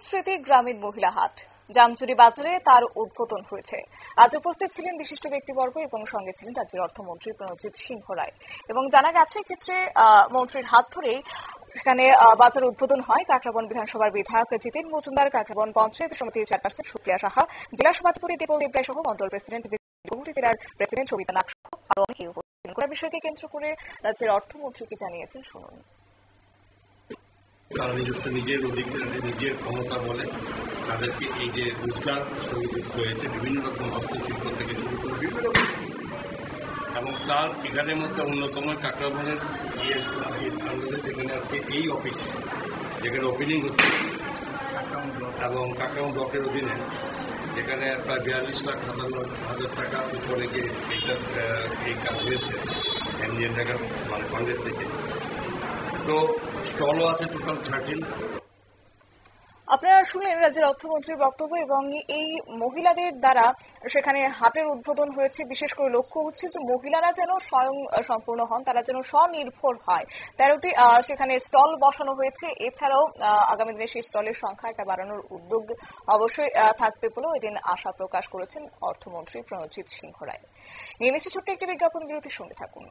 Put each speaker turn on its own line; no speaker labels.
স্মৃতি গ্রামীণ মহিলা হাট জামচুরি বাজারে তার উদ্বোধন হয়েছে। আজ উপস্থিত ছিলেন বিশিষ্ট ব্যক্তিবর্গ এবং সঙ্গে ছিলেন রাজ্যের অর্থমন্ত্রী প্রণজিৎ সিংহ রায়। এবং জানা গেছে ক্ষেত্রে মন্ত্রীর হাত ধরেই সেখানে বাজার উদ্বোধন হয়। কাকরাবন বিধানসভার বিধায়ক জিতেন মজুমদার, কাকরাবন পঞ্চায়েত সমিতির চেয়ারপারসন সুপ্রিয়া সাহা, জেলা সভাপতি দীপল দেবরায় সহ মন্ডল প্রেসিডেন্ট বহুটি জেলার প্রেসিডেন্ট সবিতা নাগ সহ আরো অনেকে উপস্থিত করার বিষয়কে কেন্দ্র করে রাজ্যের অর্থমন্ত্রী কি জানিয়েছেন শুনুন।
তারা নিজস্ব নিজের অধিকার নিজের ক্ষমতা বলে তাদেরকে এই যে রোজগার সুযোগ হয়েছে বিভিন্ন রকম হস্তশিল্প থেকে শুরু করে বিভিন্ন রকম, এবং তার এখানের মধ্যে অন্যতম কাকরাবনের যেখানে আজকে এই অফিস যেখানে ওপেনিং হচ্ছে এবং কাকরাবন ব্লকের অধীনে যেখানে প্রায় 42,57,000 টাকা উপরে যে এই কাজ হয়েছে এমজিএন টাকা মানে ফান্ডের থেকে। তো স্টলও আছে টোটাল 13।
আপনারা শুনলেন রাজ্যের অর্থমন্ত্রীর বক্তব্য এবং এই মহিলাদের দ্বারা সেখানে হাটের উদ্বোধন হয়েছে। বিশেষ করে লক্ষ্য হচ্ছে যে মহিলারা যেন স্বয়ং সম্পূর্ণ হন, তারা যেন স্বনির্ভর হয়। 13টি সেখানে স্টল বসানো হয়েছে। এছাড়াও আগামী দিনে সেই স্টলের সংখ্যা একটা বাড়ানোর উদ্যোগ অবশ্যই থাকবে বলেও এদিন আশা প্রকাশ করেছেন অর্থমন্ত্রী প্রণজিৎ সিংহ রায়। নিয়ে নিচ্ছে ছোট্ট একটি বিজ্ঞাপন বিরতির সঙ্গে থাকুন।